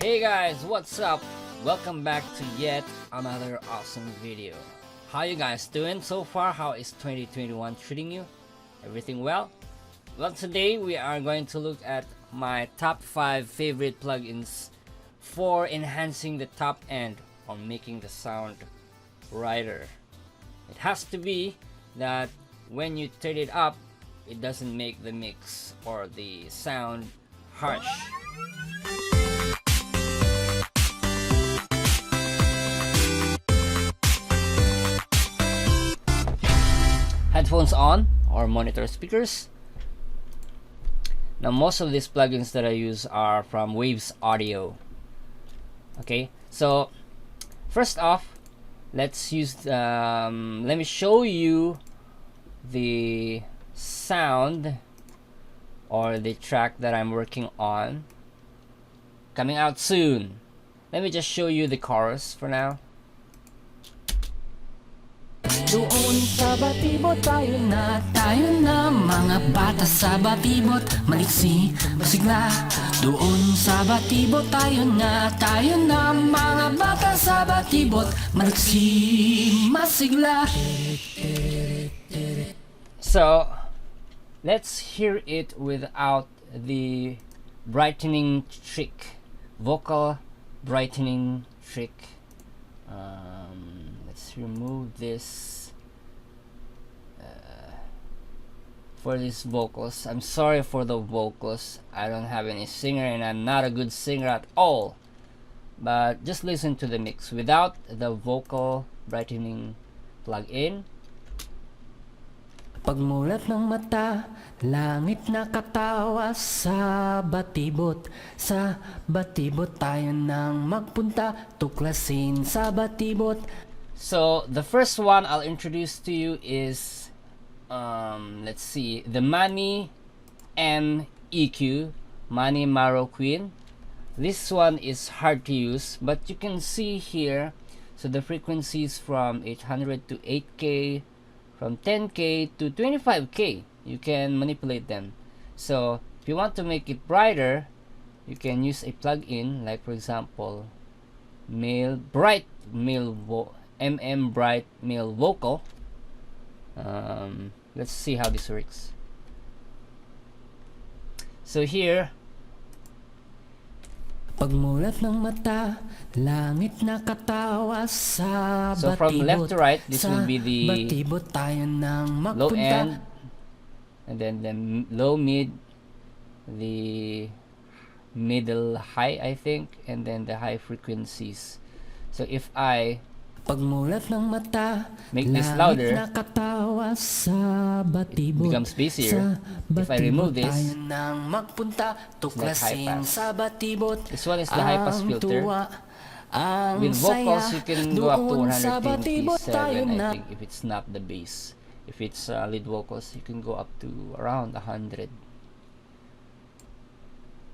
Hey guys, what's up? Welcome back to yet another awesome video. How you guys doing so far? How is 2021 treating you? Everything well? Well, today we are going to look at my top 5 favorite plugins for enhancing the top end or making the sound brighter. It has to be that when you turn it up, it doesn't make the mix or the sound harsh. Headphones on or monitor speakers. Now most of these plugins that I use are from Waves Audio. Okay, so first off, let's use let me show you the sound or the track that I'm working on, coming out soon. Let me just show you the chorus for now. Doon sa batibot tayo na mga bata sa batibot maliksi masigla. Doon sa batibot tayo na mga bata sa batibot maliksi masigla. So let's hear it without the brightening trick, vocal brightening trick. Let's remove this for these vocals. I'm sorry for the vocals. I don't have any singer and I'm not a good singer at all. But just listen to the mix without the vocal brightening plug-in. Pagmulat ng mata, langit nakatawa sa batibot tayo nang magpunta, tuklasin sa batibot. So the first one I'll introduce to you is let's see, the Mani MEQ, Mani Maro Queen. This one is hard to use, but you can see here, so the frequencies from 800 to 8K, from 10K to 25K, you can manipulate them. So if you want to make it brighter, you can use a plug-in, like for example Bright Male Vocal. Let's see how this works. So here, pagmulat ng mata, langit nakatawa sa so from left to right, this will be the batibot tayo nang low magpunta. end, and then the low mid, the middle high, I think, and then the high frequencies. So if I pagmulat ng mata, make this louder, nakatawa sa batibot, it becomes bassier. If I remove this, nang magpunta, tuklasin sa batibot. This one is the high pass filter. With vocals, you can go up to 127, I think, if it's not the bass. If it's lead vocals, you can go up to around 100.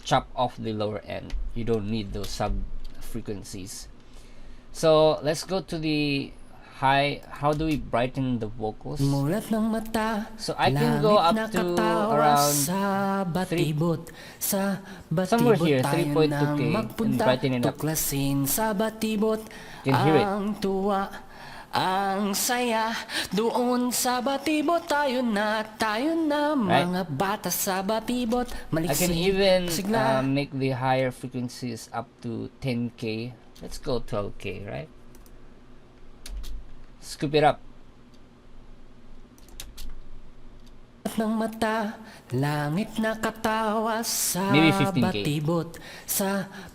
Chop off the lower end. You don't need those sub frequencies. So let's go to the high. How do we brighten the vocals? So I can go up to around somewhere here, 3.2K, and brighten it up. You can hear it. Ang saya doon sa batibot tayo na mga bata sa batibot maliksi. I can even make the higher frequencies up to 10K. Let's go 12K, right? Scoop it up. Ng mata, langit nakatawa sa Maybe 15K.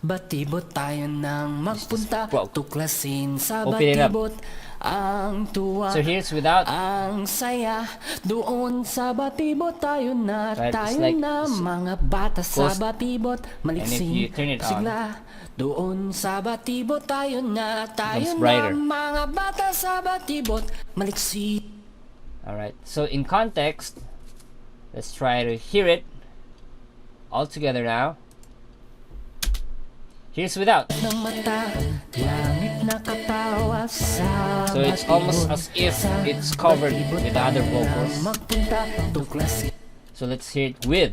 batibot tayo nang magpunta, tuklasin sa Open it up. batibot. Ang tuwa, So here's without. ang saya doon sa batibot tayo na Right, it's like mga bata sa ghost. batibot And if you maliksi turn it on, sigla. Doon sa batibot tayo na becomes brighter. mga bata sa batibot maliksi. Alright, so in context, let's try to hear it all together now. Here's without. Ng mata, langit nakatawa sa So it's almost as if it's covered with the other vocals. magpunta, tuklasin. So let's hear it with.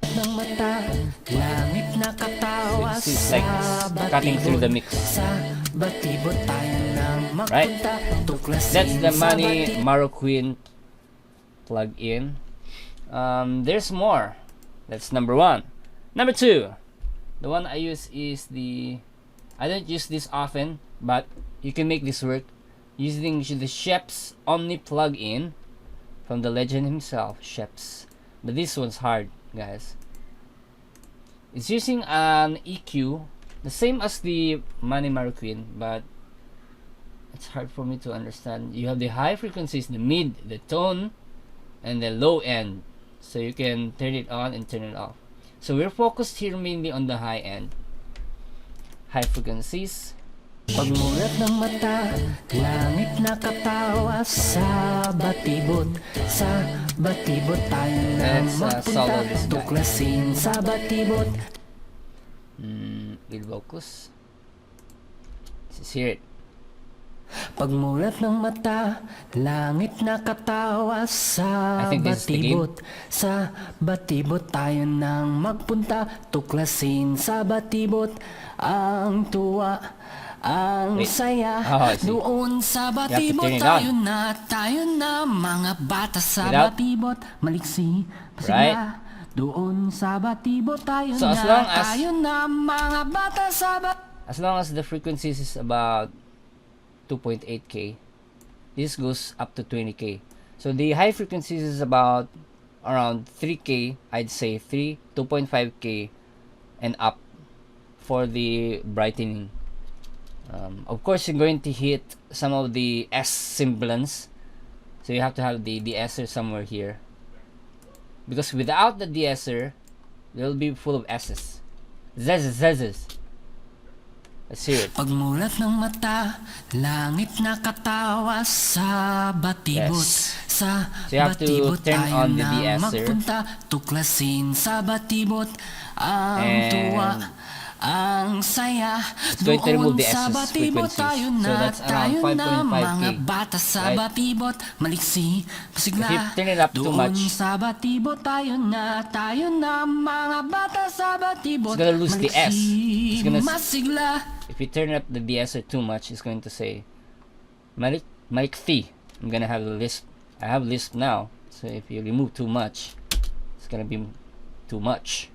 ng mata, langit na katawa So it's like cutting through the mix. Sa batibot tayo nang Right? magpunta, tuklasin That's the sa Money Maro Queen plug-in. There's more. That's number 1. Number 2, the one I use is the, I don't use this often, but you can make this work using the Shep's Omni plug-in from the legend himself, Shep's. But this one's hard, guys. It's using an EQ, the same as the Money Maro Queen, but it's hard for me to understand. You have the high frequencies, the mid, the tone, and the low end, so you can turn it on and turn it off. So we're focused here mainly on the high end, high frequencies. Pagmulat ng mata, langit na katawa sa batibot tayo na Let's solo magpunta, this guy. tuklasin sa batibot. With focus. Let's hear it. Pagmulat ng mata, langit na katawa sa I think this is the game. batibot tayo nang magpunta, tuklasin sa batibot ang tuwa, ang Wait. saya. Oh, I see. Doon sa batibot turn it tayo on. na mga bata sa Without- batibot, maliksi, Right. pasigla. Doon sa batibot tayo So as long as- tayo na mga bata sa As long as the frequencies is about 2.8k, this goes up to 20k. So the high frequencies is about around 3k, I'd say 2.5k and up for the brightening. Of course, you're going to hit some of the S semblance, so you have to have the de-esser somewhere here, because without the de-esser, it'll be full of S's. Z's. Let's hear it. Pagmulat ng mata, langit na katawa sa batibot. Yes. Sa So you have to batibot turn tayo on the na de-esser. magpunta, tuklasin sa batibot ang And tuwa, ang saya. it's going to remove the Doon sa S's batibot frequencies. tayo So na, that's around tayo na 5.5K, mga bata sa right? batibot, maliksi, pasigla. If you turn it up too Doon much, sa batibot tayo na mga bata sa batibot, it's gonna lose the S. It's gonna masigla. if you turn up the de-esser too much, it's going to say Malik Thi. I'm gonna have the lisp. I have lisp now, so if you remove too much, it's gonna be too much.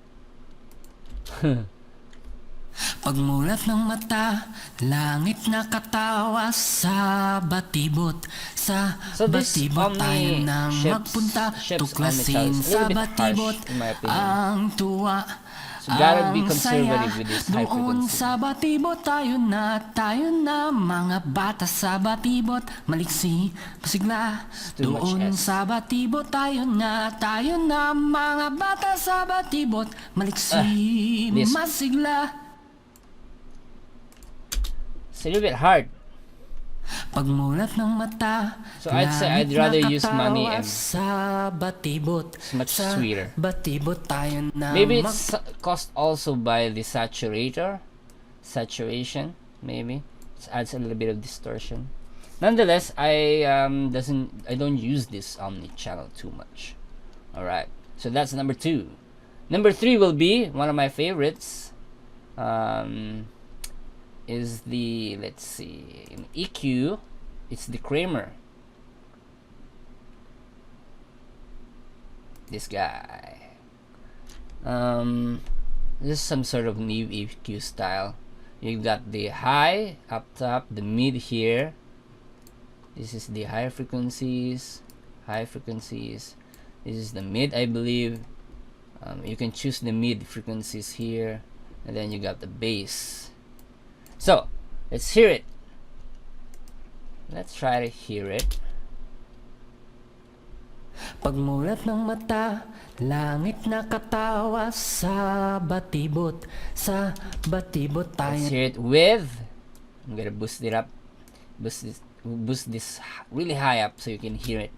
Pagmulat ng mata, langit na katawa sa batibot. Sa So this batibot tayo Omni nang magpunta, Shep's tuklasin Omni sa is a little bit batibot harsh, in my opinion. ang tuwa. So you gotta be ang conservative saya. with this high Doon frequency. sa batibot tayo na mga bata sa batibot, maliksi, pasigla. too much Doon S. sa batibot tayo na mga bata sa batibot, maliksi, This. masigla. It's a little bit hard. Pagmulat ng mata, So I'd say I'd langit rather na use Money katawa M. sa batibot. It's much Sa sweeter. batibot tayo na Maybe it's caused also by the saturation. Maybe it adds a little bit of distortion. Nonetheless, I don't use this Omni channel too much. All right, so that's number 2. Number 3 will be one of my favorites. Is the, let's see, in EQ, it's the Kramer. This guy. This is some sort of new EQ style. You got the high up top, the mid here. This is the high frequencies. This is the mid, I believe. You can choose the mid frequencies here, and then you got the bass. So let's hear it. Let's try to hear it. Pagmulat ng mata, langit na katawa sa batibot. Sa batibot Let's tayo. hear it with. I'm gonna boost it up. Boost this really high up so you can hear it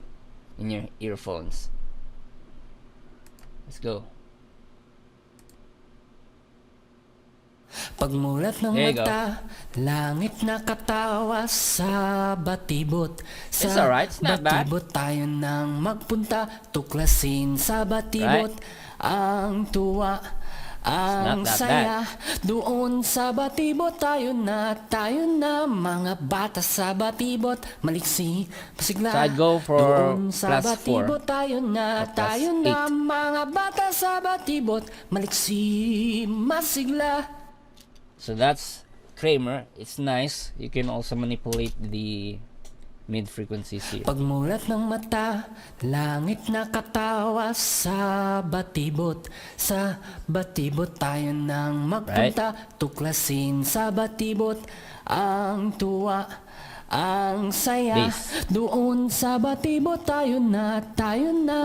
in your earphones. Let's go. Pagmulat ng There you go. mata, langit nakatawa sa batibot. Sa It's alright, it's not bad. batibot tayo nang magpunta, tuklasin sa batibot. Ang tuwa, ang not that saya, doon sa batibot tayo na mga bata sa batibot, maliksi, pasigla. So I'd go for doon sa +4 batibot tayo na or +8. mga bata sa batibot, maliksi, masigla. So that's Kramer. It's nice. You can also manipulate the mid frequencies here. Pagmulat ng mata, langit nakatawa sa batibot. Sa batibot tayo nang magpunta, tuklasin sa batibot. Ang tuwa, ang saya, Bass. doon sa batibot tayo na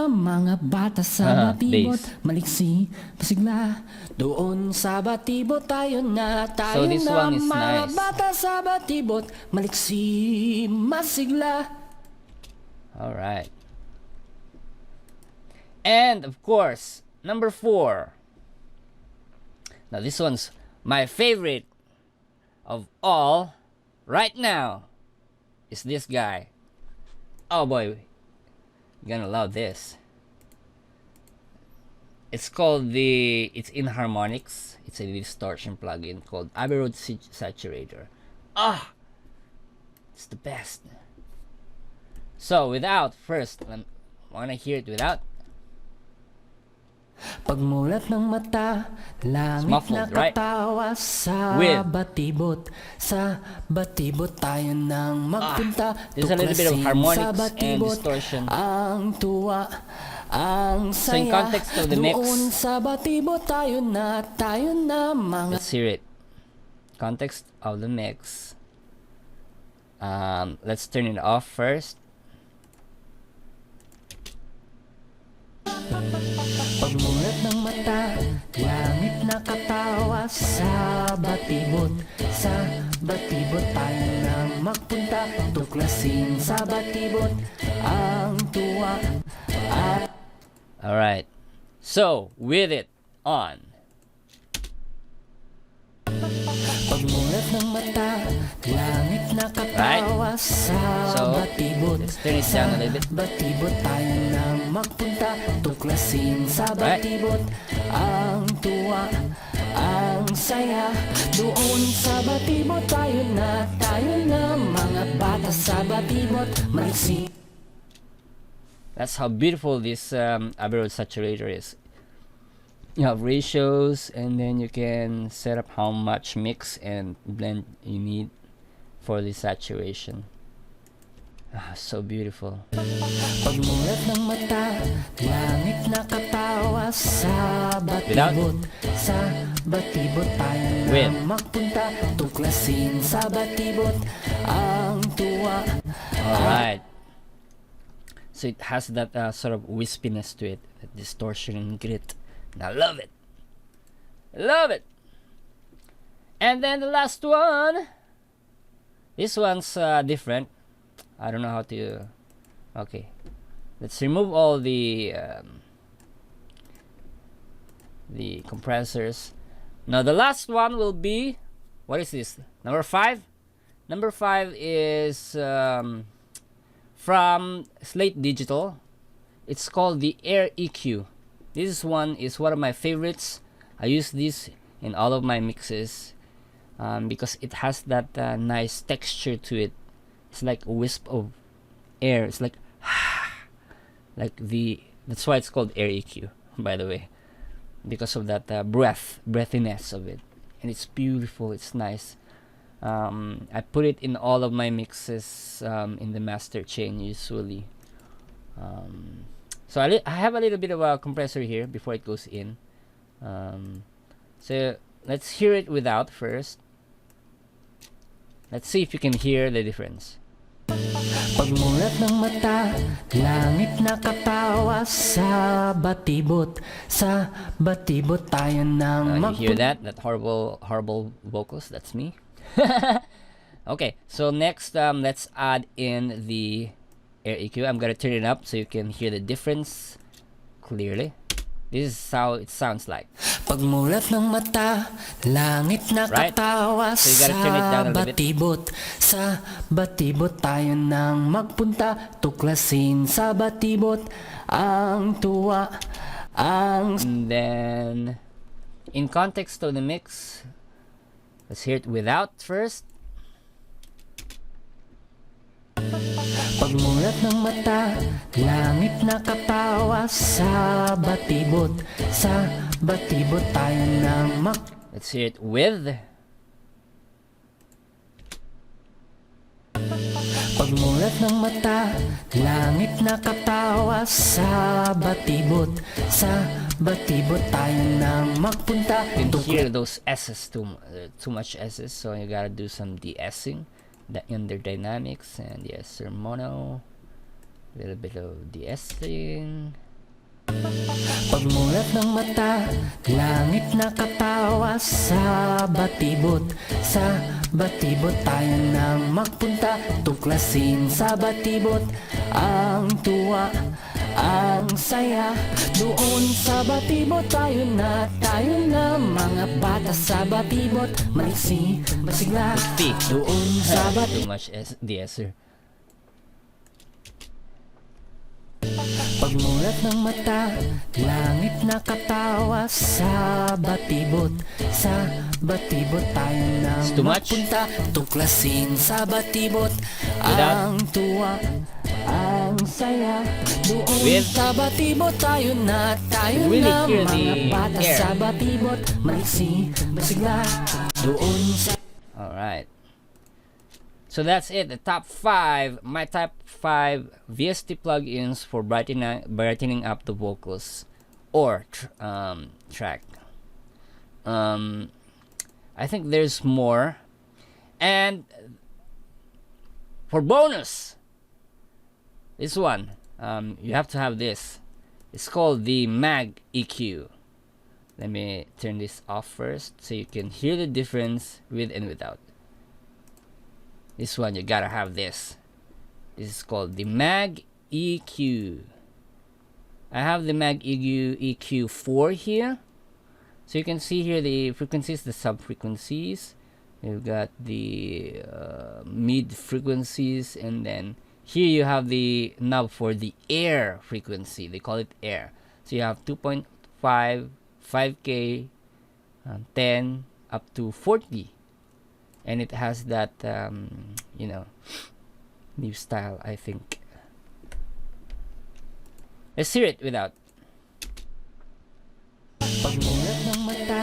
mga bata sa batibot, bass. maliksi, pasigla. Doon sa batibot tayo na So this one is mga nice. bata sa batibot, maliksi, masigla. All right. And of course, number 4. Now this one's my favorite of all right now. Is this guy. Oh boy, you're gonna love this. It's called Itin Harmonics. It's a distortion plugin called Abbey Road Saturator. Ah, it's the best. So without first, I wanna hear it without. Pagmulat ng mata, langit muffled, right? nakatawa sa With. batibot. Sa batibot tayo nang magpunta, There's a little bit of tuklasin harmonics sa and batibot. distortion. Ang tuwa, ang So in saya, context of the mix, doon sa batibot tayo na mga let's hear it. Context of the mix. Let's turn it off first. Pagmulat ng mata, langit nakatawa sa batibot. Sa batibot tayo nang magpunta, tuklasin sa batibot. Ang tuwa at Alright. So, with it on. pagmulat ng mata, langit nakatawa sa So, batibot. let's turn it down a little bit. Batibot tayo nang magpunta, tuklasin sa batibot. Ang tuwa, ang saya, doon sa batibot tayo na mga bata sa batibot, maliksi. That's how beautiful this Abbey Road Saturator is. You have ratios, and then you can set up how much mix and blend you need for the saturation. Ah, so beautiful. Pagmulat ng mata, langit nakatawa sa batibot. Sa batibot tayo With. nang magpunta, tuklasin sa batibot. Ang tuwa. Alright. So it has that sort of wispiness to it, that distortion and grit. And I love it. Love it. And then the last one. This one's different. I don't know how to. Okay. Let's remove all the compressors. Now the last one will be, what is this? Number 5. Number 5 is from Slate Digital. It's called the Air EQ. This one is one of my favorites. I use this in all of my mixes because it has that nice texture to it. It's like a wisp of air. It's like that's why it's called Air EQ, by the way, because of that breathiness of it. And it's beautiful. It's nice. I put it in all of my mixes in the master chain usually. So I have a little bit of a compressor here before it goes in. So let's hear it without first. Let's see if you can hear the difference. Pagmulat ng mata, langit nakatawa sa batibot. Sa batibot tayo nang You hear that? That horrible vocals? That's me. Okay, so next let's add in the Air EQ. I'm gonna turn it up so you can hear the difference clearly. This is how it sounds like. Pagmulat ng mata, langit nakatawa So you gotta turn it down sa a little bit. batibot. Sa batibot tayo nang magpunta, tuklasin sa batibot ang tuwa, ang... And then, in context of the mix, let's hear it without first. Pagmulat ng mata, langit nakatawa sa batibot. Sa batibot tayo nang Let's hear it with. Pagmulat ng mata, langit nakatawa sa batibot. Sa batibot tayo nang magpunta. You can hear those S's too much S's, so you gotta do some de-essing in their dynamics. And yes, sir, mono, a little bit of de-essing. Pagmulat ng mata, langit nakatawa sa batibot. Sa batibot tayo nang magpunta, tuklasin sa batibot ang tuwa, ang saya. Doon sa batibot tayo na mga bata sa batibot, maliksi, masigla. Doon sa Too much de-esser. Pagmulat ng mata, langit nakatawa sa batibot. Sa batibot tayo nang It's too much. magpunta, tuklasin sa batibot Without. ang tuwa, ang saya. Doon With. sa batibot tayo na Really hear mga the bata air. sa batibot, maliksi, masigla. Doon sa Alright. So that's it. The top 5, my top 5 VST plugins for brightening up the vocals or track. I think there's more. And for bonus, this one, you have to have this. It's called the Mag EQ. Let me turn this off first so you can hear the difference with and without. This one, you gotta have this. This is called the Mag EQ. I have the Mag EQ4 here. So you can see here the frequencies, the sub frequencies. You've got the mid frequencies, and then here you have the knob for the air frequency. They call it air. So you have 2.5, 5K, 10 up to 40. And it has that, new style, I think. Let's hear it without. pagmulat ng mata,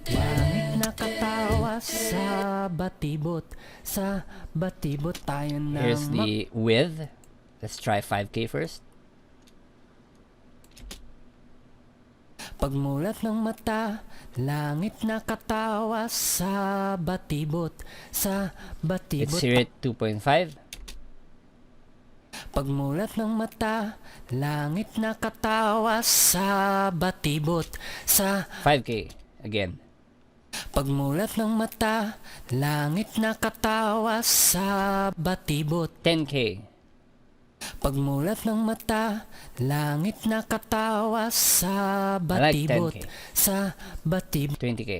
langit nakatawa sa batibot. Sa batibot tayo nang Here's the with. Let's try 5K first. Pagmulat ng mata, langit nakatawa sa batibot. Sa batibot. Let's hear it 2.5. Pagmulat ng mata, langit nakatawa sa batibot. Sa 5K again. pagmulat ng mata, langit nakatawa sa batibot. 10K. Pagmulat ng mata, langit nakatawa sa I like batibot. 10K. Sa batibot. 20K.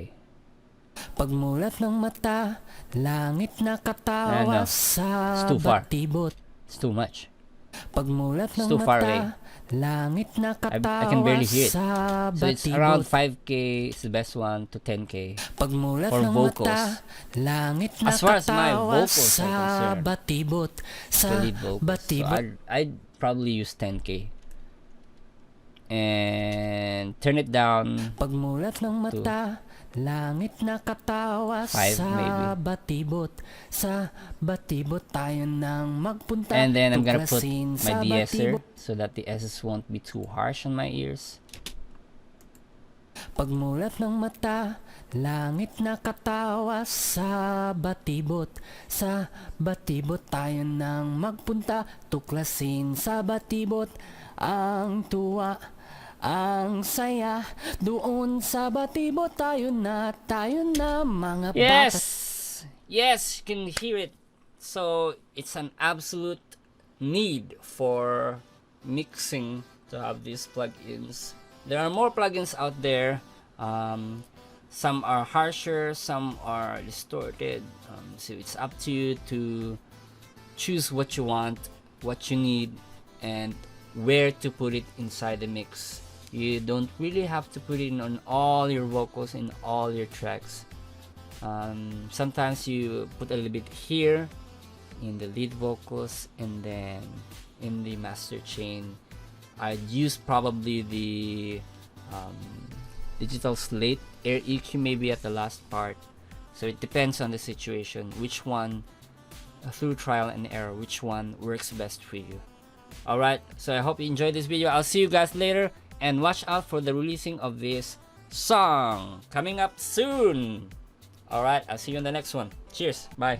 Pagmulat ng mata, langit nakatawa No. sa It's too far. batibot. It's too much. Pagmulat ng It's too far away. mata, langit nakatawa I can barely hear it. sa So it's around batibot. 5K is the best one to 10K. Pagmulat for ng vocals. mata, langit As far as my nakatawa vocals are sa concerned, batibot. Sa The lead vocals. So batibot. I'd probably use 10K. And turn it down. Pagmulat ng mata, langit nakatawa Five, sa maybe. batibot. Sa batibot tayo nang magpunta. And then I'm gonna put tuklasin my sa de-esser batibot. so that the S's won't be too harsh on my ears. Pagmulat ng mata, langit nakatawa sa batibot. Sa batibot tayo nang magpunta, tuklasin sa batibot ang tuwa, ang saya. Doon sa batibot tayo na mga Yes! bata. Yes, you can hear it. So it's an absolute need for mixing to have these plugins There are more plugins out there. Some are harsher, some are distorted. So it's up to you to choose what you want, what you need, and where to put it inside the mix. You don't really have to put it in on all your vocals in all your tracks. Sometimes you put a little bit here in the lead vocals, and then in the master chain I'd use probably the digital Slate Air EQ maybe at the last part. So it depends on the situation, which one through trial and error, which one works best for you. Alright, so I hope you enjoyed this video. I'll see you guys later, and watch out for the releasing of this song coming up soon. Alright, I'll see you in the next one. Cheers, bye.